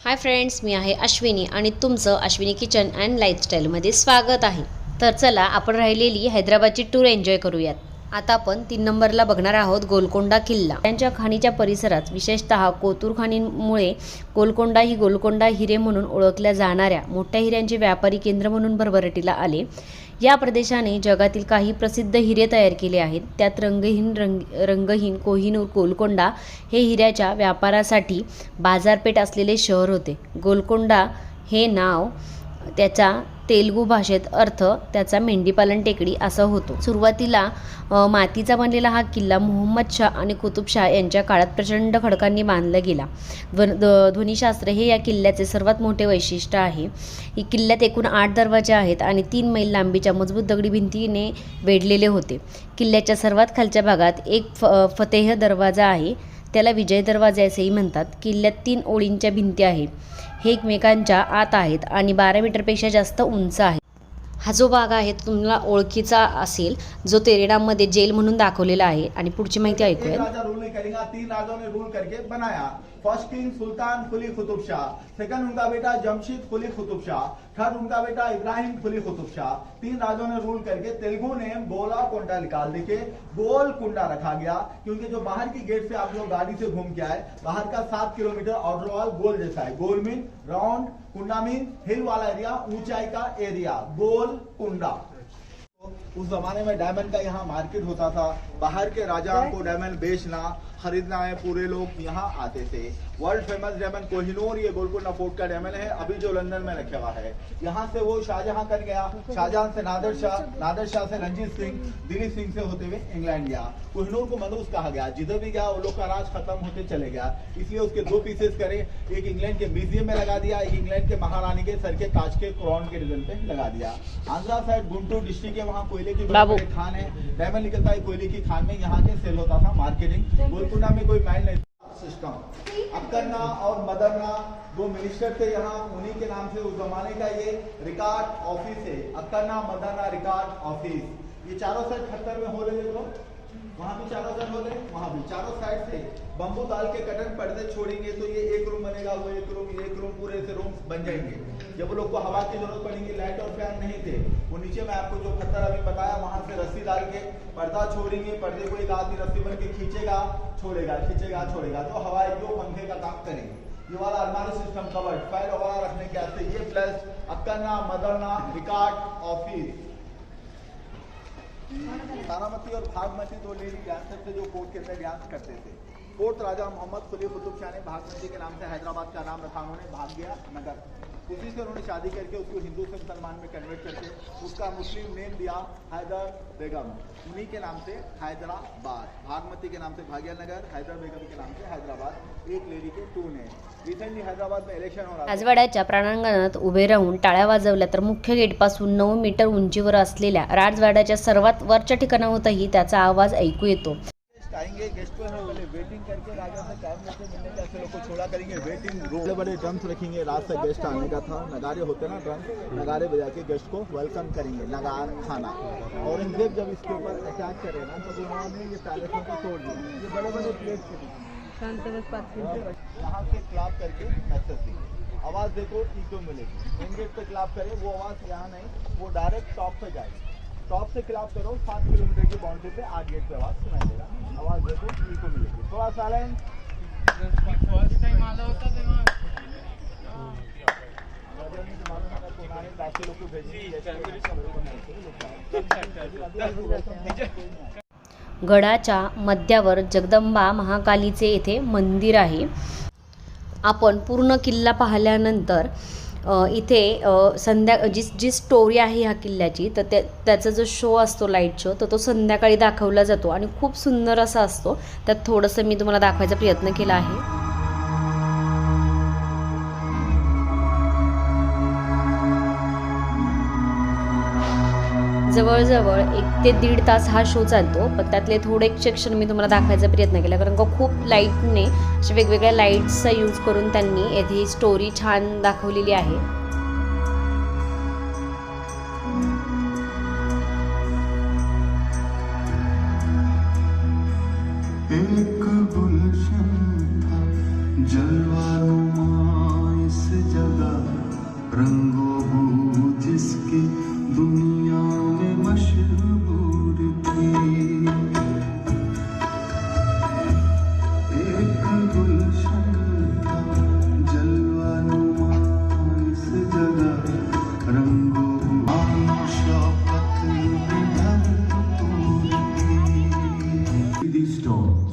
Hi friends, मी आहे अश्विनी आणि तुमचं अश्विनी किचन अँड लाईफस्टाईलमध्ये स्वागत आहे. तर चला आपण राहिलेली हैदराबादची टूर एन्जॉय करूयात. आता आपण 3 नंबरला बघणार आहोत गोलकोंडा किल्ला. त्यांच्या खाणीच्या परिसरात विशेषतः कोतूर खाणींमुळे गोलकोंडा हिरे म्हणून ओळखल्या जाणाऱ्या मोठ्या हिऱ्यांचे व्यापारी केंद्र म्हणून भरभराटीला आले. या प्रदेशाने जगातील काही प्रसिद्ध हिरे तयार केले आहेत. त्यात रंगहीन कोहिनूर गोलकोंडा हे हिऱ्याच्या व्यापारासाठी बाजारपेठ असलेले शहर होते. गोलकोंडा हे नाव त्याचा तेलुगू भाषेत अर्थ त्याचा मेंढीपालन टेकडी असा होतो. सुरुवातीला मातीचा बनलेला हा किल्ला मुहम्मद शाह आणि कुतुबशाह यांच्या काळात प्रचंड खडकांनी बांधला गेला. ध्वनिशास्त्र हे या किल्ल्याचे सर्वात मोठे वैशिष्ट्य आहे. ही किल्ल्यात एकूण 8 दरवाजे आहेत आणि 3 मैल लांबीच्या मजबूत दगडी भिंतीने वेढलेले होते. किल्ल्याच्या सर्वात खालच्या भागात एक फतेह दरवाजा आहे, त्याला विजय दरवाजे असेही म्हणतात. किल्ल्यात 3 ओळींच्या भिंती आहेत. हे एकमेकांच्या आत आहेत आणि 12 मीटरपेक्षा जास्त उंच आहे. हा जो भाग आहे तो तुम्हाला ओळखीचा असेल, जो तेरेडामध्ये जेल म्हणून दाखवलेला आहे. आणि पुढची माहिती ऐकूया. राजा रूल नहीं करेगा, 3 राजाओं ने रूल करके बनाया. फर्स्ट किंग सुल्तान कुली कुतुब शाह, सेकंड उनका बेटा जमशीद कुली कुतुब शाह, थर्ड उनका बेटा इब्राहिम कुली कुतुब शाह. 3 राजाओं ने रूल करके तेलुगु ने गोलकोंडा निकाल देके गोलकुंडा रखा गया, क्योंकि जो बाहर की गेट से आप लोग गाड़ी से घूम के आए, बाहर का 7 किलोमीटर आउटर वॉल गोल जैसा है. गोल मीन राउंड, कुंडा मीन हिल वाला एरिया, ऊंचाई का एरिया, गोलकुंडा. उस जमाने में डायमंड का यहाँ मार्केट होता था. बाहर के राजाओं को डायमंड बेचना खरीदना है, पूरे लोग यहाँ आते थे. वर्ल्ड फेमस डायमंड कोहिनूर, ये गोलकोंडा फोर्ट का डायमंड है, अभी जो लंदन में रखा हुआ है. यहाँ से वो शाहजहां कर गया, शाहजहां से नादर शाह से रंजीत सिंह, दिलीप सिंह से होते हुए इंग्लैंड गया. कोहिनूर को मलूस कहा गया. जिधर भी गया वो लोग का राज खत्म होते चले गया, इसलिए उसके 2 पीसेस करे. एक इंग्लैंड के म्यूजियम में लगा दिया, एक इंग्लैंड के महारानी के सर के ताज के क्राउन के डिजाइन पे लगा दिया. आंध्रा साइड गुंटूर डिस्ट्रिक्ट के वहाँ कोयले की खान है, डायमंड निकलता है कोयले की खान में, यहाँ के सेल होता था मार्केटिंग. गोलकुंडा में कोई माइल नहीं सिस्टम. अक्करना और मदरना 2 मिनिस्टर थे यहाँ, उन्हीं के नाम से उस जमाने का ये रिकॉर्ड ऑफिस है. अक्करना मदरना रिकॉर्ड ऑफिस. ये चारों साइड खत्तर में हो रहे लोग, वहाँ भी चारों साइड हो रहे, वहाँ भी चारों साइड से बम्बू डाल के कटन पर्दे छोड़ेंगे तो ये एक रूम बनेगा, वो एक रूम पूरे से रूम बन जाएंगे. जब वो लोग को हवा की जरूरत पड़ेगी, लाइट और फैन नहीं थे, वो नीचे में आपको जो खत्तर अभी बताया वहां से रस्सी डाल के पर्दा छोड़ेंगे. पर्दे को एक आदमी रस्सी बन के खींचेगा, छोड़ेगा, खींचेगा, छोड़ेगा, जो हवा है जो पंखे का काम करेंगे. ये वाला अलमारी सिस्टम कवर्ड, फाइल वगैरह रखने के आते. ये plus अक्करना Madarna record office. Taramati और भागमती 2 लेडी डांसर थे जो कोर्ट के अंदर डांस करते थे. फोर्थ राजा मोहम्मद कुली कुतुब शाह ने भागमती के नाम से हैदराबाद का नाम रखा. उन्होंने भाग्य नगर, उसी से उन्होंने शादी करके उसको हिंदू से मुसलमान में कन्वर्ट करके उसका मुस्लिम नेम दिया हैदर बेगम. उन्हीं के नाम से हैदराबाद, भागमती के नाम से भाग्यनगर, हैदर बेगम के नाम से हैदराबाद. एक लेडी के 2 ने. रिसेंटली हैदराबाद में इलेक्शन हो रहा. राजवाड्याच्या प्रांगणात उभे राहून टाळ्या वाजवल्या तर मुख्य गेटपासून 9 मीटर उंचीवर असलेल्या राजवाड्याच्या सर्वात वरच्या ठिकाणावरही त्याचा आवाज ऐकू येतो. आएंगे गेस्ट को वेटिंग करके राजा से टाइम लेके मिलने के, ऐसे लोग को छोड़ा करेंगे. वेटिंग रूम बड़े बड़े ड्रम्स रखेंगे. रात से गेस्ट आने का था, नगारे होते ना, ड्रम नगारे बजा के गेस्ट को वेलकम करेंगे. नगार खाना. औरंगजेब जब इसके ऊपर अटैक करे ना तो उन्होंने ये पैलेसों को तोड़ दिया. ये बड़े बड़े प्लेस यहाँ से क्लाप करके मैसेज दी. आवाज़ देखो इको मिलेगी. मेन गेट पे क्लाप करे, वो आवाज़ यहाँ नहीं, वो डायरेक्ट टॉप पे जाएगी. टॉप से क्लाप करो, 7 किलोमीटर की बाउंड्री पे 8 गेट पे आवाज़ सुनाई देगा. आवाज़ देखो इको मिलेगी. थोड़ा साइलेंट. फर्स्ट टाइम आला होता तेव्हा बाकी लोग गडाच्या मध्यावर जगदंबा महाकालीचे येथे मंदिर आहे. आपण पूर्ण किल्ला पाहिल्यानंतर इथे जी स्टोरी आहे ह्या किल्ल्याची, तर त्याचा जो शो असतो, लाईट शो, तर तो संध्याकाळी दाखवला जातो आणि खूप सुंदर असा असतो. त्यात थोडंसं मी तुम्हाला दाखवायचा प्रयत्न केला आहे. जवळजवळ 1 ते 1.5 तास हा शो चालतो, पण त्यातले थोडे सेक्शन मी तुम्हाला दाखवायचा प्रयत्न केला, कारण का खूप लाईटने अशा वेगवेगळ्या लाईट्सचा यूज करून त्यांनी येथे स्टोरी छान दाखवलेली आहे. एक गुलशन जलवा नुमा रंगों जिसकी दुनिया में मशहूर थी, एक गुलशन था जलवा नुमा इस जगह, रंगों शौकत भरपूर थी। These stones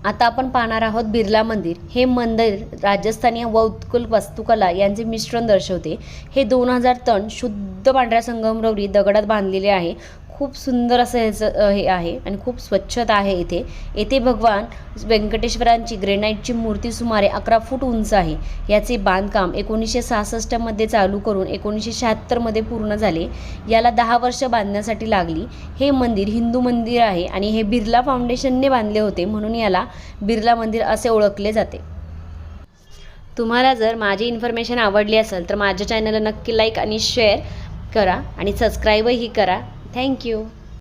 आता आपण पाहणार आहोत बिर्ला मंदिर. हे मंदिर राजस्थानी व उत्कल वास्तुकला यांचे मिश्रण दर्शवते. हे 2000 टन शुद्ध पांढऱ्या संगमरवरी दगडात बांधलेले आहे. खूप सुंदर असं ह्याचं हे आहे आणि खूप स्वच्छता आहे इथे. येथे भगवान व्यंकटेश्वरांची ग्रेनाईटची मूर्ती सुमारे 11 फूट उंच आहे. याचे बांधकाम 1966 मध्ये चालू करून 1976 मध्ये पूर्ण झाले. याला 10 वर्ष बांधण्यासाठी लागली. हे मंदिर हिंदू मंदिर आहे आणि हे बिर्ला फाउंडेशनने बांधले होते, म्हणून याला बिर्ला मंदिर असे ओळखले जाते. तुम्हाला जर माझी इन्फॉर्मेशन आवडली असेल तर माझ्या चॅनलला नक्की लाईक आणि शेअर करा आणि सबस्क्राईबही करा. थँक्यू.